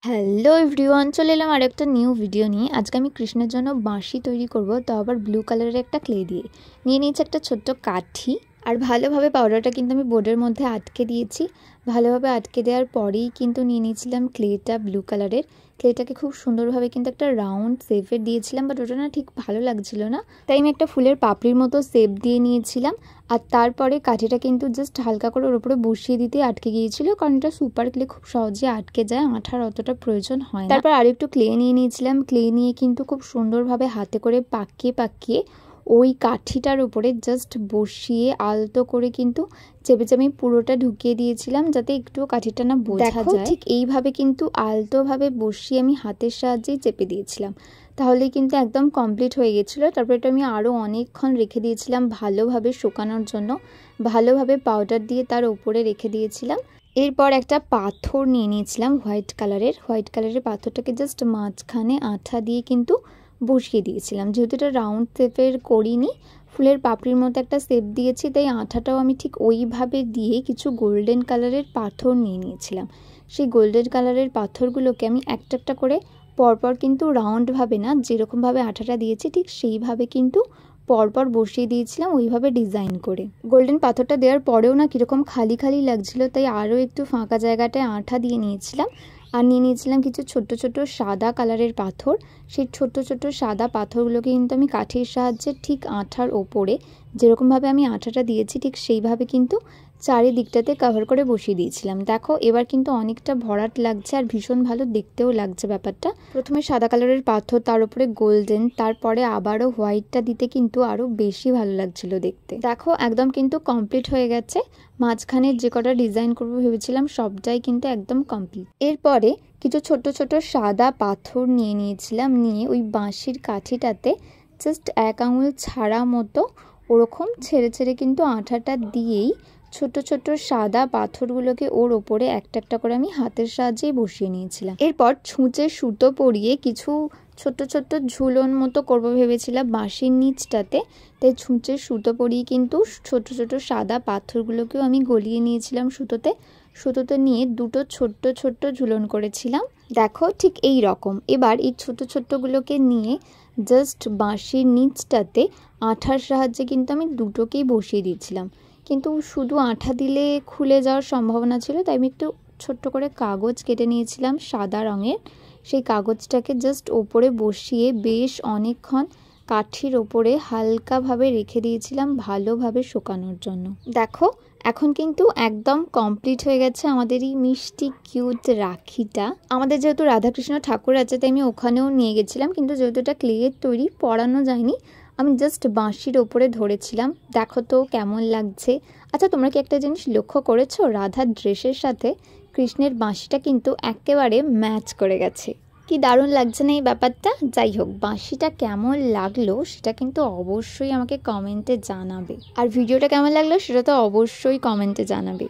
Hello everyone, চলে এলাম আর একটা নিউ ভিডিও নিয়ে। আজকে আমি কৃষ্ণের জন্য বাঁশি তৈরি করব, তো আবার ব্লু কালারের একটা ক্লে দিয়ে নিয়ে নিয়েছি একটা ছোট্ট কাঠি। আর ভালোভাবে পাউডারটা কিন্তু আমি বোর্ডের মধ্যে আটকে দিয়েছি। ভালোভাবে আটকে দেওয়ার পরেই কিন্তু নিয়ে নিয়েছিলাম ক্লেটা, ব্লু কালারের ক্লেটাকে খুব সুন্দরভাবে কিন্তু একটা রাউন্ড শেপের দিয়েছিলাম, বাট ওটা না ঠিক ভালো লাগছিল না, তাই আমি একটা ফুলের পাপড়ির মতো শেপ দিয়ে নিয়েছিলাম। আর তারপরে কাঠিটা কিন্তু জাস্ট হালকা করে ওর উপরে বসিয়ে দিতে আটকে গিয়েছিল, কারণ এটা সুপার ক্লে, খুব সহজে আটকে যায়, আঠার অতটা প্রয়োজন হয় না। তারপর আরেকটু ক্লে নিয়ে নিয়েছিলাম। ক্লে নিয়ে কিন্তু খুব সুন্দরভাবে হাতে করে পাকিয়ে পাকিয়ে ওই কাঠিটার উপরে জাস্ট বসিয়ে আলতো করে কিন্তু চেপে চেপে পুরোটা ঢুকিয়ে দিয়েছিলাম, যাতে একটুও কাঠিটা না বোঝা যায়। ঠিক এইভাবে কিন্তু আলতোভাবে বসিয়ে আমি হাতের সাহায্যেই চেপে দিয়েছিলাম, তাহলেই কিন্তু একদম কমপ্লিট হয়ে গেছিলো। তারপর এটা আমি আরও অনেকক্ষণ রেখে দিয়েছিলাম ভালোভাবে শুকানোর জন্য। ভালোভাবে পাউডার দিয়ে তার উপরে রেখে দিয়েছিলাম। এরপর একটা পাথর নিয়ে নিয়েছিলাম হোয়াইট কালারের পাথরটাকে জাস্ট মাঝখানে আঠা দিয়ে কিন্তু বসিয়ে দিয়েছিলাম। যেহেতু এটা রাউন্ড শেপের করিনি, ফুলের পাপড়ির মতো একটা শেপ দিয়েছি, তাই আঠাটাও আমি ঠিক ওইভাবে দিয়ে কিছু গোল্ডেন কালারের পাথর নিয়ে নিয়েছিলাম। সেই গোল্ডেন কালারের পাথরগুলোকে আমি একটা একটা করে পরপর কিন্তু রাউন্ডভাবে না, যেরকমভাবে আঠাটা দিয়েছি ঠিক সেইভাবে কিন্তু পরপর বসিয়ে দিয়েছিলাম, ওইভাবে ডিজাইন করে। গোল্ডেন পাথরটা দেওয়ার পরেও না কীরকম খালি খালি লাগছিল, তাই আরও একটু ফাঁকা জায়গাটায় আঠা দিয়ে নিয়েছিলাম। আর নিয়ে নিয়েছিলাম কিছু ছোট্ট ছোট্ট সাদা কালারের পাথর। সেই ছোট্ট ছোট্ট সাদা পাথরগুলোকে কিন্তু আমি কাঠির সাহায্যে ঠিক আঠার ওপরে যেরকমভাবে আমি আঠাটা দিয়েছি ঠিক সেইভাবে কিন্তু চারিদিকটাতে কভার করে বসিয়ে দিয়েছিলাম। দেখো এবার কিন্তু অনেকটা ভরাট লাগছে আর ভীষণ ভালো দেখতেও লাগছে ব্যাপারটা। প্রথমে সাদা কালারের পাথর, তার উপরে গোল্ডেন, তারপরে আবারও হোয়াইটটা দিতে কিন্তু আরও বেশি ভালো লাগছিল দেখতে। দেখো একদম কিন্তু কমপ্লিট হয়ে গেছে। মাঝখানে যে কটা ডিজাইন করবো ভেবেছিলাম সবটাই কিন্তু একদম কমপ্লিট। এরপরে কিছু ছোট ছোট সাদা পাথর নিয়ে নিয়েছিলাম, নিয়ে ওই বাঁশির কাঠিটাতে জাস্ট 1 আঙুল ছাড়া মতো ওরকম ছেড়ে ছেড়ে কিন্তু আঠাটা দিয়েই ছোট ছোট সাদা পাথরগুলোকে ওর ওপরে একটা একটা করে আমি হাতের সাহায্যেই বসিয়ে নিয়েছিলাম। এরপর ছুঁচে সুতো পরিয়ে কিছু ছোট্ট ছোট্ট ঝুলন মতো করবো ভেবেছিলাম বাঁশির নিচটাতে, তাই ছুঁচে সুতো পরিয়ে কিন্তু ছোট ছোট সাদা পাথরগুলোকেও আমি গলিয়ে নিয়েছিলাম সুতোতে নিয়ে দুটো ছোট্ট ছোট্ট ঝুলন করেছিলাম। দেখো ঠিক এই রকম। এবার এই ছোট ছোট্টগুলোকে নিয়ে জাস্ট বাঁশির নিচটাতে আঠার সাহায্যে কিন্তু আমি দুটোকেই বসিয়ে দিয়েছিলাম, কিন্তু শুধু আঠা দিলে খুলে যাওয়ার সম্ভাবনা ছিল, তাই আমি একটু ছোট্ট করে কাগজ কেটে নিয়েছিলাম সাদা রঙের। সেই কাগজটাকে জাস্ট ওপরে বসিয়ে বেশ অনেকক্ষণ কাঠির ওপরে হালকাভাবে রেখে দিয়েছিলাম ভালোভাবে শুকানোর জন্য। দেখো এখন কিন্তু একদম কমপ্লিট হয়ে গেছে আমাদের এই মিষ্টি কিউট রাখিটা। আমাদের যেহেতু রাধাকৃষ্ণ ঠাকুর আছে, তাই আমি ওখানেও নিয়ে গেছিলাম, কিন্তু যেহেতু এটা ক্লের তৈরি পরানো যায়নি, আমি জাস্ট বাঁশির ওপরে ধরেছিলাম। দেখো তো কেমন লাগছে। আচ্ছা তোমরা কি একটা জিনিস লক্ষ্য করেছো, রাধার ড্রেসের সাথে কৃষ্ণের বাঁশিটা কিন্তু একেবারে ম্যাচ করে গেছে। কি দারুণ লাগছে না এই ব্যাপারটা? যাই হোক, বাঁশিটা কেমন লাগলো সেটা কিন্তু অবশ্যই আমাকে কমেন্টে জানাবে, আর ভিডিওটা কেমন লাগলো সেটা তো অবশ্যই কমেন্টে জানাবে।